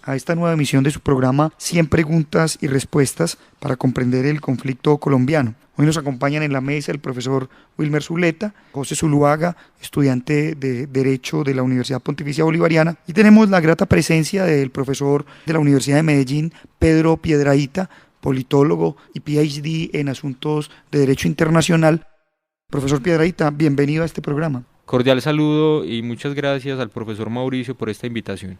a esta nueva emisión de su programa 100 preguntas y respuestas para comprender el conflicto colombiano. Hoy nos acompañan en la mesa el profesor Wilmer Zuleta, José Zuluaga, estudiante de Derecho de la Universidad Pontificia Bolivariana, y tenemos la grata presencia del profesor de la Universidad de Medellín, Pedro Piedrahita, politólogo y PhD en asuntos de Derecho Internacional. Profesor Piedrahita, bienvenido a este programa. Cordial saludo y muchas gracias al profesor Mauricio por esta invitación.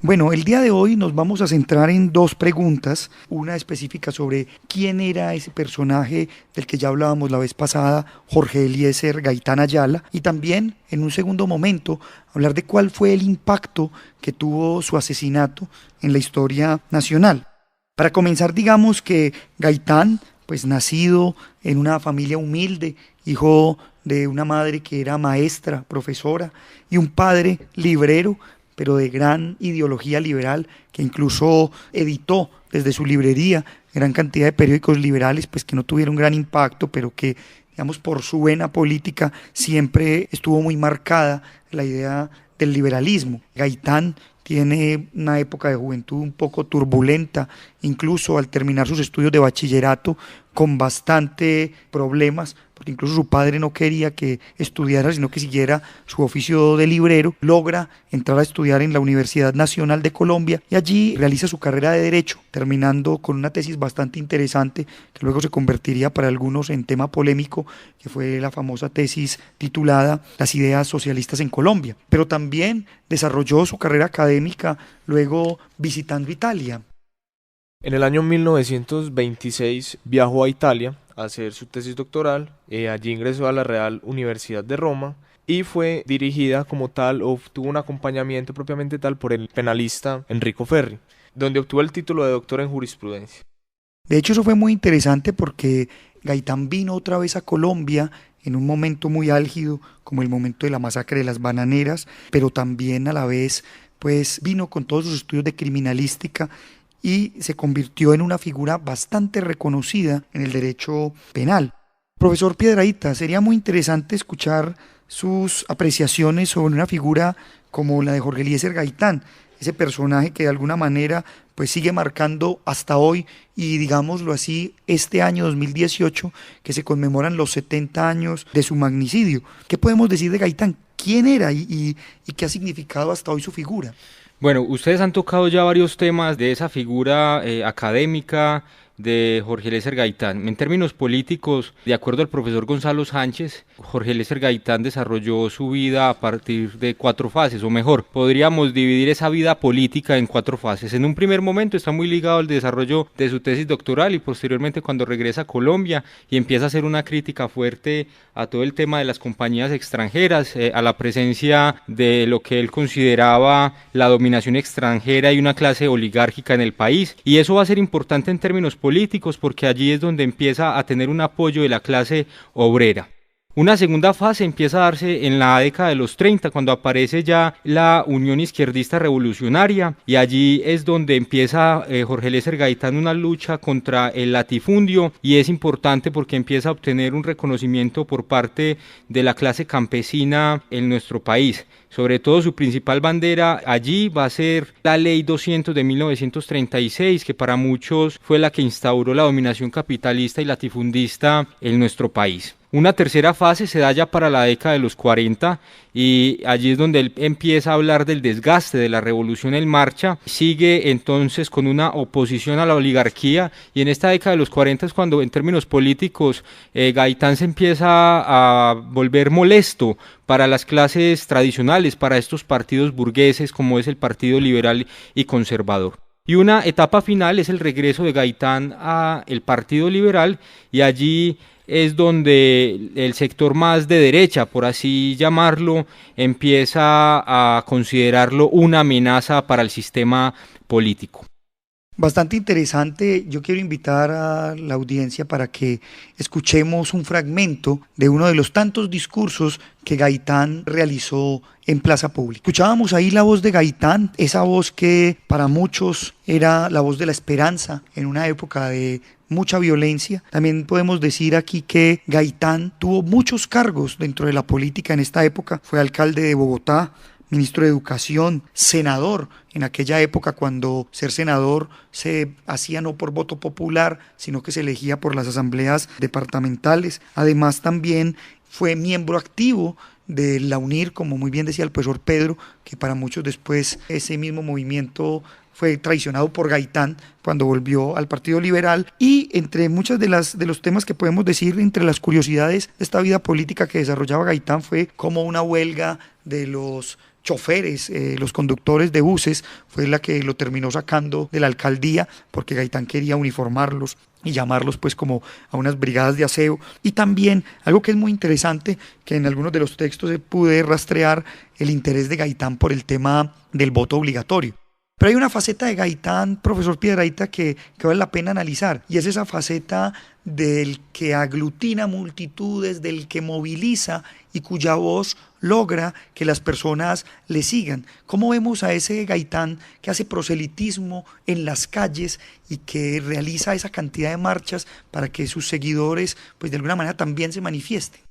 Bueno, el día de hoy nos vamos a centrar en dos preguntas, una específica sobre quién era ese personaje del que ya hablábamos la vez pasada, Jorge Eliezer Gaitán Ayala, y también en un segundo momento hablar de cuál fue el impacto que tuvo su asesinato en la historia nacional. Para comenzar, digamos que Gaitán, pues nacido en una familia humilde, hijo de una madre que era maestra, profesora, y un padre librero, pero de gran ideología liberal, que incluso editó desde su librería gran cantidad de periódicos liberales, pues que no tuvieron gran impacto, pero que, digamos, por su vena política siempre estuvo muy marcada la idea del liberalismo. Gaitán tiene una época de juventud un poco turbulenta, incluso al terminar sus estudios de bachillerato con bastante problemas, porque incluso su padre no quería que estudiara, sino que siguiera su oficio de librero. Logra entrar a estudiar en la Universidad Nacional de Colombia y allí realiza su carrera de Derecho, terminando con una tesis bastante interesante que luego se convertiría para algunos en tema polémico, que fue la famosa tesis titulada Las ideas socialistas en Colombia. Pero también desarrolló su carrera académica luego visitando Italia. En el año 1926 viajó a Italia a hacer su tesis doctoral, allí ingresó a la Real Universidad de Roma y fue dirigida como tal, o tuvo un acompañamiento propiamente tal por el penalista Enrico Ferri, donde obtuvo el título de doctor en jurisprudencia. De hecho, eso fue muy interesante porque Gaitán vino otra vez a Colombia en un momento muy álgido, como el momento de la masacre de las bananeras, pero también a la vez pues vino con todos sus estudios de criminalística y se convirtió en una figura bastante reconocida en el derecho penal. Profesor Piedrahita, sería muy interesante escuchar sus apreciaciones sobre una figura como la de Jorge Eliezer Gaitán, ese personaje que de alguna manera pues sigue marcando hasta hoy y, digámoslo así, este año 2018 que se conmemoran los 70 años de su magnicidio. ¿Qué podemos decir de Gaitán? ¿Quién era y qué ha significado hasta hoy su figura? Bueno, ustedes han tocado ya varios temas de esa figura académica de Jorge Eliezer Gaitán. En términos políticos, de acuerdo al profesor Gonzalo Sánchez, Jorge Eliezer Gaitán desarrolló su vida a partir de 4 fases, o mejor, podríamos dividir esa vida política en 4 fases. En un primer momento está muy ligado al desarrollo de su tesis doctoral y posteriormente cuando regresa a Colombia y empieza a hacer una crítica fuerte a todo el tema de las compañías extranjeras, a la presencia de lo que él consideraba la dominación extranjera y una clase oligárquica en el país, y eso va a ser importante en términos políticos porque allí es donde empieza a tener un apoyo de la clase obrera. Una segunda fase empieza a darse en la década de los 30, cuando aparece ya la Unión Izquierdista Revolucionaria, y allí es donde empieza Jorge Eliezer Gaitán una lucha contra el latifundio, y es importante porque empieza a obtener un reconocimiento por parte de la clase campesina en nuestro país. Sobre todo su principal bandera allí va a ser la Ley 200 de 1936, que para muchos fue la que instauró la dominación capitalista y latifundista en nuestro país. Una tercera fase se da ya para la década de los 40 y allí es donde él empieza a hablar del desgaste de la revolución en marcha, sigue entonces con una oposición a la oligarquía, y en esta década de los 40 es cuando en términos políticos Gaitán se empieza a volver molesto para las clases tradicionales, para estos partidos burgueses como es el Partido Liberal y Conservador. Y una etapa final es el regreso de Gaitán al Partido Liberal, y allí es donde el sector más de derecha, por así llamarlo, empieza a considerarlo una amenaza para el sistema político. Bastante interesante. Yo quiero invitar a la audiencia para que escuchemos un fragmento de uno de los tantos discursos que Gaitán realizó en plaza pública. Escuchábamos ahí la voz de Gaitán, esa voz que para muchos era la voz de la esperanza en una época de mucha violencia. También podemos decir aquí que Gaitán tuvo muchos cargos dentro de la política en esta época. Fue alcalde de Bogotá, ministro de Educación, senador, en aquella época cuando ser senador se hacía no por voto popular, sino que se elegía por las asambleas departamentales. Además también fue miembro activo de la UNIR, como muy bien decía el profesor Pedro, que para muchos después ese mismo movimiento fue traicionado por Gaitán cuando volvió al Partido Liberal. Y entre muchas de los temas que podemos decir, entre las curiosidades de esta vida política que desarrollaba Gaitán, fue como una huelga de los choferes, los conductores de buses, fue la que lo terminó sacando de la alcaldía, porque Gaitán quería uniformarlos y llamarlos pues como a unas brigadas de aseo. Y también algo que es muy interesante, que en algunos de los textos se pude rastrear el interés de Gaitán por el tema del voto obligatorio. Pero hay una faceta de Gaitán, profesor Piedrahita, que vale la pena analizar, y es esa faceta del que aglutina multitudes, del que moviliza y cuya voz logra que las personas le sigan. ¿Cómo vemos a ese Gaitán que hace proselitismo en las calles y que realiza esa cantidad de marchas para que sus seguidores pues de alguna manera también se manifiesten?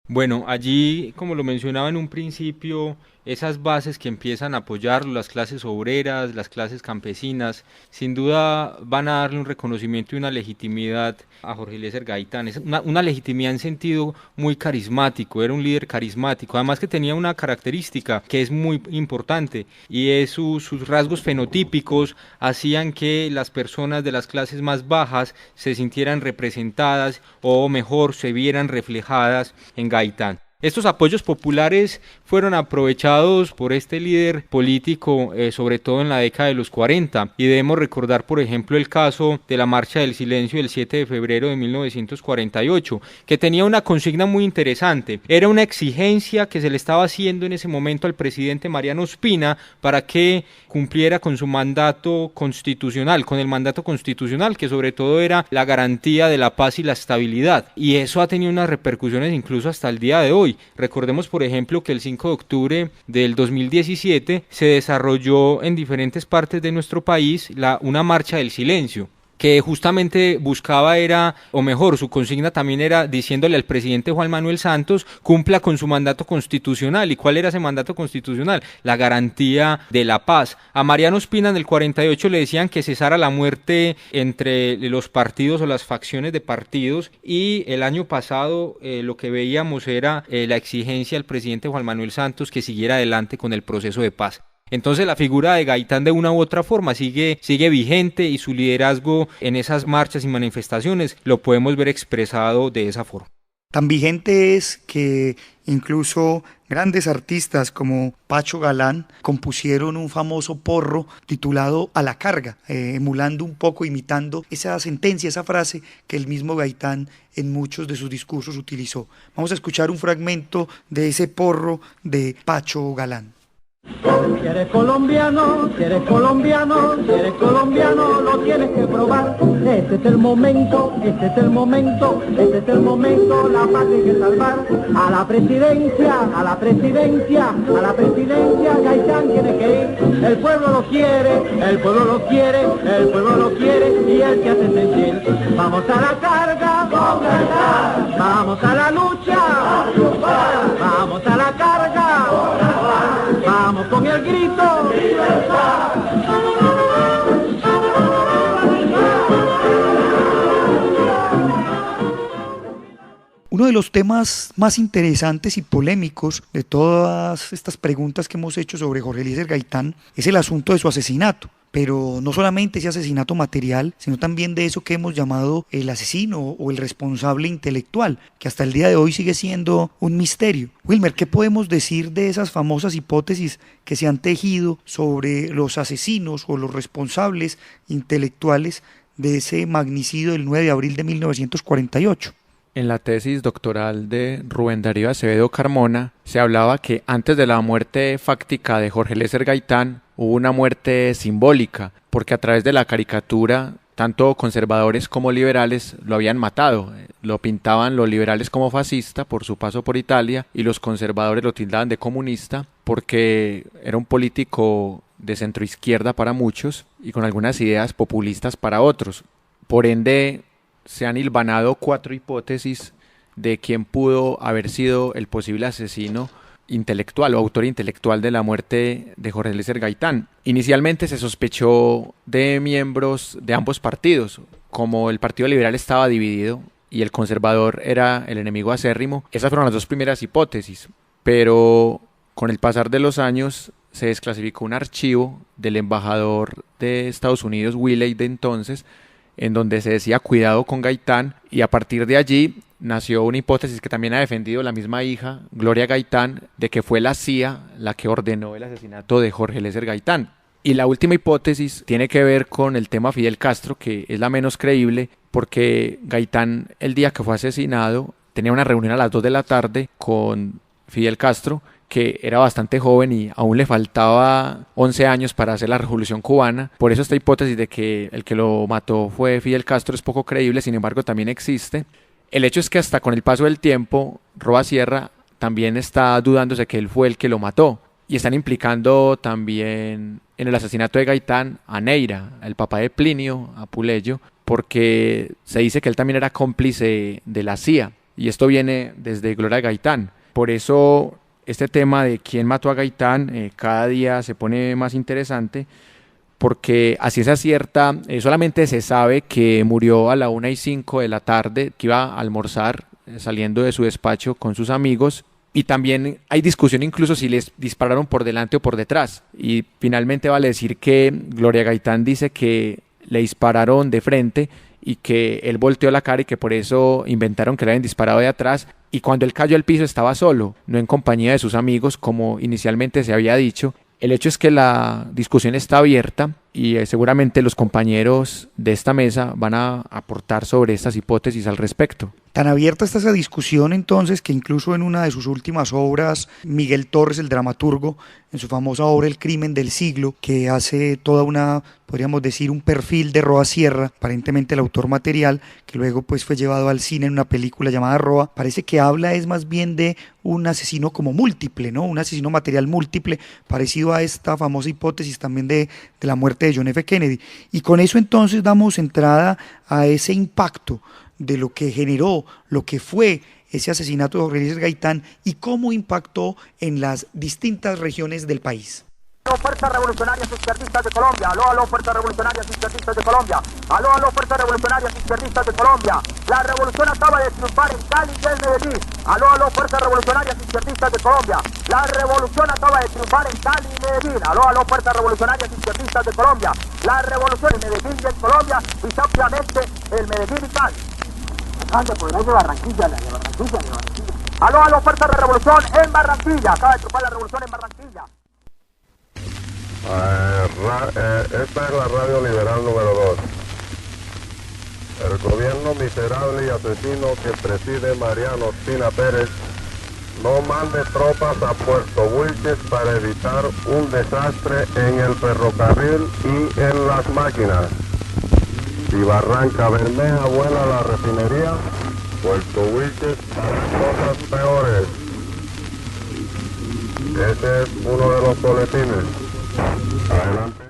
Bueno, allí, como lo mencionaba en un principio, esas bases que empiezan a apoyarlo, las clases obreras, las clases campesinas, sin duda van a darle un reconocimiento y una legitimidad a Jorge Eliezer Gaitán. Es una legitimidad en sentido muy carismático, era un líder carismático, además que tenía una característica que es muy importante, y es sus rasgos fenotípicos hacían que las personas de las clases más bajas se sintieran representadas, o mejor, se vieran reflejadas en Gaitán. Estos apoyos populares fueron aprovechados por este líder político, sobre todo en la década de los 40, y debemos recordar, por ejemplo, el caso de la Marcha del Silencio del 7 de febrero de 1948, que tenía una consigna muy interesante. Era una exigencia que se le estaba haciendo en ese momento al presidente Mariano Ospina para que cumpliera con su mandato constitucional, con el mandato constitucional, que sobre todo era la garantía de la paz y la estabilidad, y eso ha tenido unas repercusiones incluso hasta el día de hoy. Recordemos, por ejemplo, que el 5 de octubre del 2017 se desarrolló en diferentes partes de nuestro país una marcha del silencio, que justamente buscaba era, o mejor, su consigna también era diciéndole al presidente Juan Manuel Santos, cumpla con su mandato constitucional. ¿Y cuál era ese mandato constitucional? La garantía de la paz. A Mariano Ospina en el 48 le decían que cesara la muerte entre los partidos o las facciones de partidos, y el año pasado lo que veíamos era la exigencia al presidente Juan Manuel Santos que siguiera adelante con el proceso de paz. Entonces la figura de Gaitán de una u otra forma sigue vigente, y su liderazgo en esas marchas y manifestaciones lo podemos ver expresado de esa forma. Tan vigente es que incluso grandes artistas como Pacho Galán compusieron un famoso porro titulado A la carga, emulando un poco, imitando esa sentencia, esa frase que el mismo Gaitán en muchos de sus discursos utilizó. Vamos a escuchar un fragmento de ese porro de Pacho Galán. Si eres colombiano, si eres colombiano, si eres colombiano, lo tienes que probar. Este es el momento, este es el momento, este es el momento, la paz hay que salvar. A la presidencia, a la presidencia, a la presidencia, Gaitán tiene que ir. El pueblo lo quiere, el pueblo lo quiere, el pueblo lo quiere, y él se hace sentir. Vamos a la carga, vamos a la lucha, vamos a la carga, vamos con el grito, ¡libertad! Uno de los temas más interesantes y polémicos de todas estas preguntas que hemos hecho sobre Jorge Eliezer Gaitán es el asunto de su asesinato. Pero no solamente ese asesinato material, sino también de eso que hemos llamado el asesino o el responsable intelectual, que hasta el día de hoy sigue siendo un misterio. Wilmer, ¿qué podemos decir de esas famosas hipótesis que se han tejido sobre los asesinos o los responsables intelectuales de ese magnicidio del 9 de abril de 1948? En la tesis doctoral de Rubén Darío Acevedo Carmona se hablaba que antes de la muerte fáctica de Jorge Eliezer Gaitán hubo una muerte simbólica, porque a través de la caricatura tanto conservadores como liberales lo habían matado. Lo pintaban los liberales como fascista por su paso por Italia, y los conservadores lo tildaban de comunista porque era un político de centroizquierda para muchos y con algunas ideas populistas para otros. Por ende, se han hilvanado 4 hipótesis de quién pudo haber sido el posible asesino intelectual o autor intelectual de la muerte de Jorge Eliezer Gaitán. Inicialmente se sospechó de miembros de ambos partidos, como el Partido Liberal estaba dividido y el conservador era el enemigo acérrimo. Esas fueron las dos primeras hipótesis, pero con el pasar de los años se desclasificó un archivo del embajador de Estados Unidos, Willey, de entonces, en donde se decía cuidado con Gaitán, y a partir de allí nació una hipótesis que también ha defendido la misma hija, Gloria Gaitán, de que fue la CIA la que ordenó el asesinato de Jorge Eliezer Gaitán. Y la última hipótesis tiene que ver con el tema Fidel Castro, que es la menos creíble, porque Gaitán, el día que fue asesinado, tenía una reunión a las 2 de la tarde con Fidel Castro, que era bastante joven y aún le faltaba 11 años para hacer la Revolución Cubana. Por eso esta hipótesis de que el que lo mató fue Fidel Castro es poco creíble, sin embargo también existe. El hecho es que hasta con el paso del tiempo, Roa Sierra también está dudándose que él fue el que lo mató. Y están implicando también en el asesinato de Gaitán a Neira, el papá de Plinio, a Puleyo, porque se dice que él también era cómplice de la CIA. Y esto viene desde Gloria Gaitán. Por eso este tema de quién mató a Gaitán cada día se pone más interesante, porque así es cierta, solamente se sabe que murió a la 1:05 de la tarde, que iba a almorzar saliendo de su despacho con sus amigos, y también hay discusión incluso si les dispararon por delante o por detrás, y finalmente vale decir que Gloria Gaitán dice que le dispararon de frente y que él volteó la cara y que por eso inventaron que le habían disparado de atrás, y cuando él cayó al piso estaba solo, no en compañía de sus amigos como inicialmente se había dicho. El hecho es que la discusión está abierta y seguramente los compañeros de esta mesa van a aportar sobre estas hipótesis al respecto. Tan abierta está esa discusión entonces que incluso en una de sus últimas obras, Miguel Torres, el dramaturgo, en su famosa obra El crimen del siglo, que hace toda una, podríamos decir, un perfil de Roa Sierra, aparentemente el autor material, que luego pues fue llevado al cine en una película llamada Roa, parece que habla es más bien de un asesino como múltiple, ¿no? Un asesino material múltiple, parecido a esta famosa hipótesis también de la muerte de John F. Kennedy. Y con eso entonces damos entrada a ese impacto de lo que generó, lo que fue ese asesinato de Jorge Eliezer Gaitán y cómo impactó en las distintas regiones del país. Aló, fuerzas revolucionarias izquierdistas de Colombia. Aló, fuerzas revolucionarias izquierdistas de Colombia. Aló, fuerzas revolucionarias izquierdistas de Colombia. La revolución acaba de triunfar en Cali y en Medellín. Aló, fuerzas revolucionarias izquierdistas de Colombia. La revolución acaba de triunfar en Cali y Medellín. Aló, fuerzas revolucionarias izquierdistas de Colombia. La revolución en Medellín y en Colombia y obviamente en Medellín y Cali. Ande, por ahí de Barranquilla, de Barranquilla. Aló, fuerzas de revolución en Barranquilla. Acaba de triunfar la revolución en Barranquilla. Esta es la radio liberal número 2. El gobierno miserable y asesino que preside Mariano Ospina Pérez no mande tropas a Puerto Wilches para evitar un desastre en el ferrocarril y en las máquinas. Si Barranca Bermeja vuela la refinería, Puerto Wilches hará cosas peores. Ese es uno de los boletines. Adelante.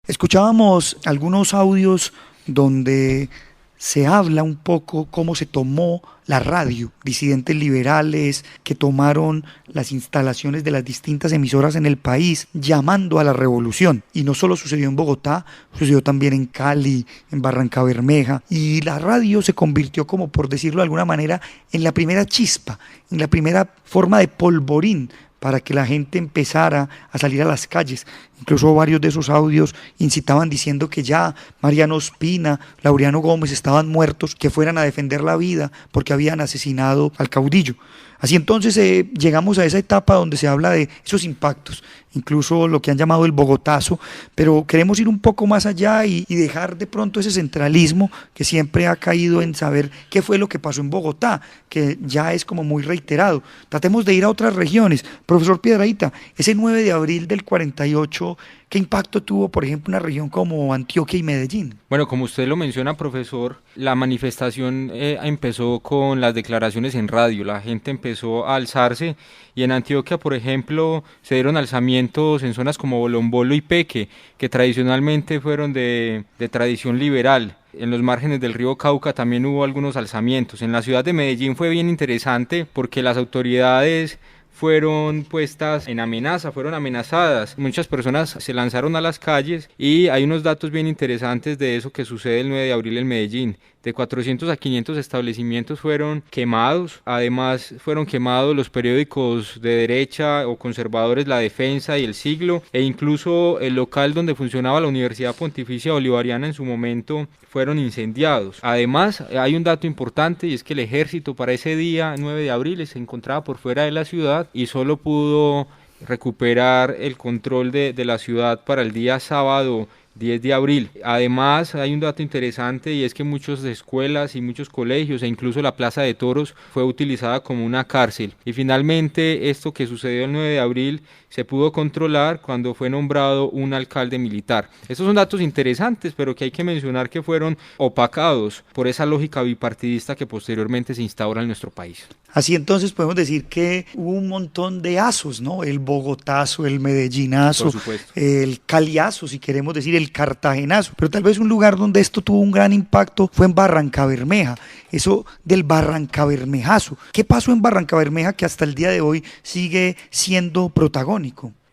Escuchábamos algunos audios donde se habla un poco cómo se tomó la radio, disidentes liberales que tomaron las instalaciones de las distintas emisoras en el país llamando a la revolución. Y no solo sucedió en Bogotá, sucedió también en Cali, en Barranca Bermeja, y la radio se convirtió, como por decirlo de alguna manera, en la primera chispa, en la primera forma de polvorín para que la gente empezara a salir a las calles. Incluso varios de esos audios incitaban diciendo que ya Mariano Ospina, Laureano Gómez estaban muertos, que fueran a defender la vida porque habían asesinado al caudillo. Así entonces llegamos a esa etapa donde se habla de esos impactos, incluso lo que han llamado el Bogotazo, pero queremos ir un poco más allá y dejar de pronto ese centralismo que siempre ha caído en saber qué fue lo que pasó en Bogotá, que ya es como muy reiterado. Tratemos de ir a otras regiones. Profesor Piedrahita, ese 9 de abril del 48, ¿qué impacto tuvo, por ejemplo, una región como Antioquia y Medellín? Bueno, como usted lo menciona, profesor, la manifestación empezó con las declaraciones en radio, la gente empezó a alzarse y en Antioquia, por ejemplo, se dieron alzamientos en zonas como Bolombolo y Peque, que tradicionalmente fueron de tradición liberal. En los márgenes del río Cauca también hubo algunos alzamientos. En la ciudad de Medellín fue bien interesante porque las autoridades fueron puestas en amenaza, fueron amenazadas. Muchas personas se lanzaron a las calles y hay unos datos bien interesantes de eso que sucede el 9 de abril en Medellín. De 400 a 500 establecimientos fueron quemados, además fueron quemados los periódicos de derecha o conservadores La Defensa y El Siglo, e incluso el local donde funcionaba la Universidad Pontificia Bolivariana en su momento fueron incendiados. Además hay un dato importante y es que el ejército para ese día 9 de abril se encontraba por fuera de la ciudad y solo pudo recuperar el control de la ciudad para el día sábado 10 de abril. Además hay un dato interesante y es que muchas escuelas y muchos colegios e incluso la Plaza de Toros fue utilizada como una cárcel. Y finalmente esto que sucedió el 9 de abril se pudo controlar cuando fue nombrado un alcalde militar. Estos son datos interesantes, pero que hay que mencionar que fueron opacados por esa lógica bipartidista que posteriormente se instaura en nuestro país. Así entonces podemos decir que hubo un montón de azos, ¿no? El bogotazo, el medellinazo, el caliazo, si queremos decir, el cartagenazo. Pero tal vez un lugar donde esto tuvo un gran impacto fue en Barrancabermeja. Eso del Barrancabermejazo. ¿Qué pasó en Barrancabermeja que hasta el día de hoy sigue siendo protagónico?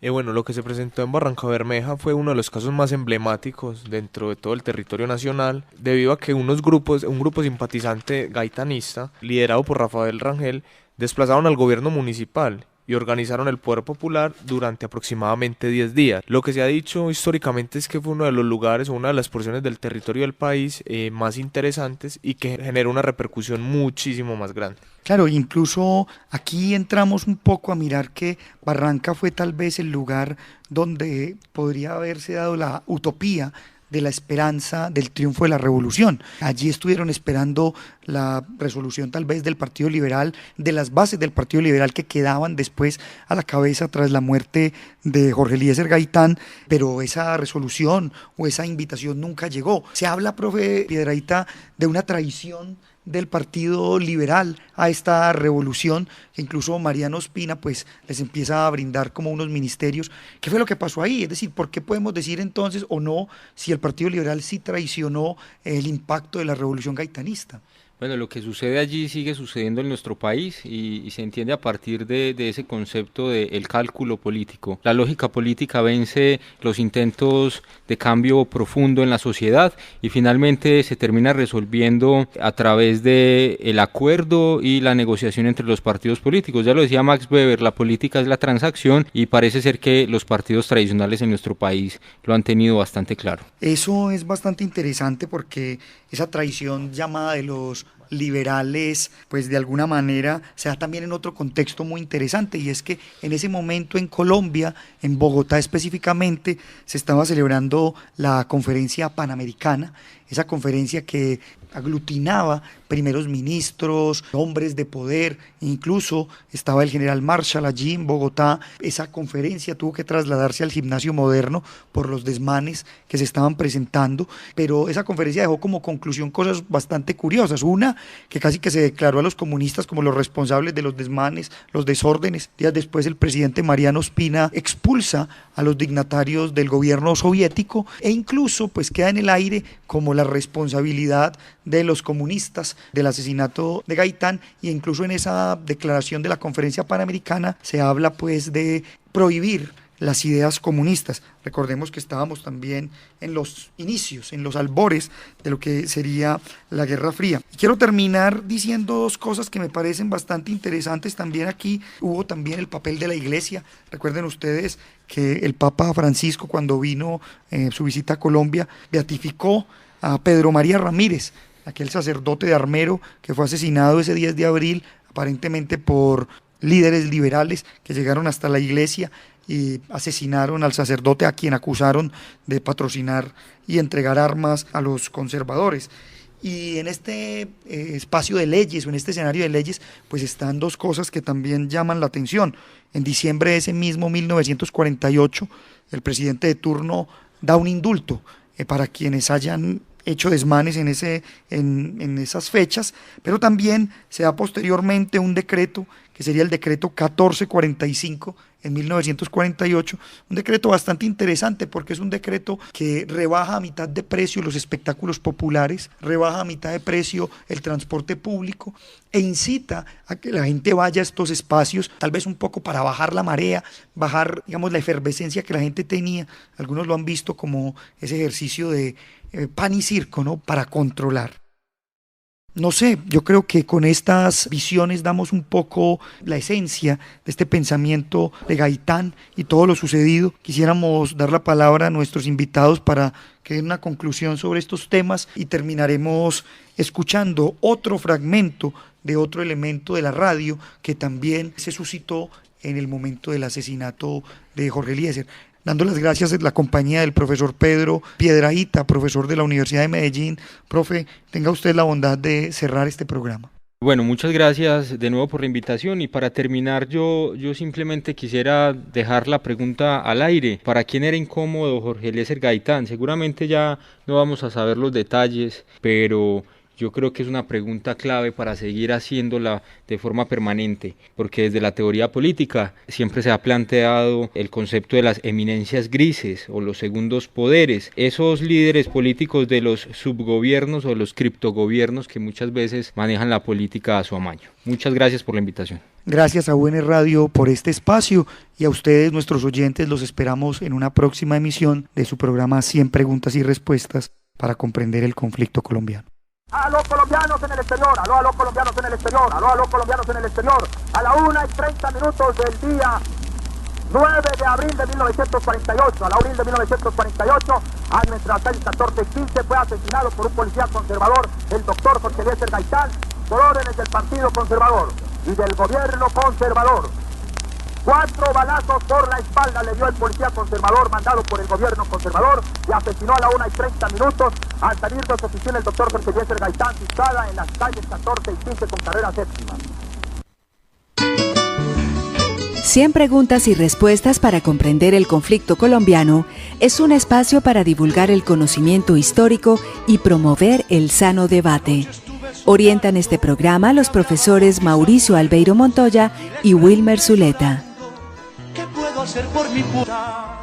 Bueno, lo que se presentó en Barrancabermeja fue uno de los casos más emblemáticos dentro de todo el territorio nacional, debido a que un grupo simpatizante gaitanista, liderado por Rafael Rangel, desplazaron al gobierno municipal y organizaron el poder popular durante aproximadamente 10 días. Lo que se ha dicho históricamente es que fue uno de los lugares o una de las porciones del territorio del país más interesantes y que generó una repercusión muchísimo más grande. Claro, incluso aquí entramos un poco a mirar que Barranca fue tal vez el lugar donde podría haberse dado la utopía de la esperanza del triunfo de la revolución. Allí estuvieron esperando la resolución tal vez del Partido Liberal, de las bases del Partido Liberal que quedaban después a la cabeza tras la muerte de Jorge Eliezer Gaitán, pero esa resolución o esa invitación nunca llegó. Se habla, profe Piedrahita, de una traición del Partido Liberal a esta revolución, que incluso Mariano Ospina pues les empieza a brindar como unos ministerios. ¿Qué fue lo que pasó ahí? Es decir, ¿por qué podemos decir entonces o no si el Partido Liberal sí traicionó el impacto de la revolución gaitanista? Bueno, lo que sucede allí sigue sucediendo en nuestro país y se entiende a partir de ese concepto del cálculo político. La lógica política vence los intentos de cambio profundo en la sociedad y finalmente se termina resolviendo a través del acuerdo y la negociación entre los partidos políticos. Ya lo decía Max Weber, la política es la transacción y parece ser que los partidos tradicionales en nuestro país lo han tenido bastante claro. Eso es bastante interesante porque esa traición llamada de los liberales, pues de alguna manera se da también en otro contexto muy interesante, y es que en ese momento en Colombia, en Bogotá específicamente, se estaba celebrando la conferencia panamericana, esa conferencia que aglutinaba primeros ministros, hombres de poder, incluso estaba el general Marshall allí en Bogotá. Esa conferencia tuvo que trasladarse al Gimnasio Moderno por los desmanes que se estaban presentando, pero esa conferencia dejó como conclusión cosas bastante curiosas. Una, que casi que se declaró a los comunistas como los responsables de los desmanes, los desórdenes. Días después el presidente Mariano Ospina expulsa a los dignatarios del gobierno soviético e incluso pues queda en el aire como la responsabilidad de los comunistas del asesinato de Gaitán, y incluso en esa declaración de la conferencia panamericana se habla pues de prohibir las ideas comunistas. Recordemos que estábamos también en los inicios, en los albores de lo que sería la Guerra Fría. Y quiero terminar diciendo dos cosas que me parecen bastante interesantes. También aquí hubo también el papel de la Iglesia. Recuerden ustedes que el Papa Francisco, cuando vino su visita a Colombia, beatificó a Pedro María Ramírez, aquel sacerdote de Armero que fue asesinado ese 10 de abril, aparentemente por líderes liberales que llegaron hasta la iglesia y asesinaron al sacerdote a quien acusaron de patrocinar y entregar armas a los conservadores. Y en este espacio de leyes o en este escenario de leyes pues están dos cosas que también llaman la atención. En diciembre de ese mismo 1948 el presidente de turno da un indulto para quienes hayan hecho desmanes en esas fechas, pero también se da posteriormente un decreto que sería el decreto 1445, en 1948, un decreto bastante interesante porque es un decreto que rebaja a mitad de precio los espectáculos populares, rebaja a mitad de precio el transporte público e incita a que la gente vaya a estos espacios, tal vez un poco para bajar la marea, bajar, digamos, la efervescencia que la gente tenía. Algunos lo han visto como ese ejercicio de pan y circo, ¿no? Para controlar. No sé, yo creo que con estas visiones damos un poco la esencia de este pensamiento de Gaitán y todo lo sucedido. Quisiéramos dar la palabra a nuestros invitados para que den una conclusión sobre estos temas y terminaremos escuchando otro fragmento de otro elemento de la radio que también se suscitó en el momento del asesinato de Jorge Eliezer. Dando las gracias en la compañía del profesor Pedro Piedrahita, profesor de la Universidad de Medellín. Profe, tenga usted la bondad de cerrar este programa. Bueno, muchas gracias de nuevo por la invitación y para terminar yo simplemente quisiera dejar la pregunta al aire. ¿Para quién era incómodo Jorge Eliezer Gaitán? Seguramente ya no vamos a saber los detalles, pero yo creo que es una pregunta clave para seguir haciéndola de forma permanente, porque desde la teoría política siempre se ha planteado el concepto de las eminencias grises o los segundos poderes, esos líderes políticos de los subgobiernos o los criptogobiernos que muchas veces manejan la política a su amaño. Muchas gracias por la invitación. Gracias a UN Radio por este espacio y a ustedes, nuestros oyentes, los esperamos en una próxima emisión de su programa 100 preguntas y respuestas para comprender el conflicto colombiano. A los colombianos en el exterior, a los colombianos en el exterior, a los colombianos en el exterior, a la 1:30 del día 9 de abril de 1948, a la abril de 1948, a nuestras 6:14:15 fue asesinado por un policía conservador, el doctor Jorge Eliezer Gaitán, por órdenes del Partido Conservador y del gobierno conservador. 4 balazos por la espalda le dio el policía conservador mandado por el gobierno conservador y asesinó a la 1:30 al salir de su oficina el doctor Jorge Eliezer Gaitán, situada en las calles 14 y 15 con carrera séptima. 100 preguntas y respuestas para comprender el conflicto colombiano es un espacio para divulgar el conocimiento histórico y promover el sano debate. Orientan este programa los profesores Mauricio Albeiro Montoya y Wilmer Zuleta. ¿Qué puedo hacer por mi puta?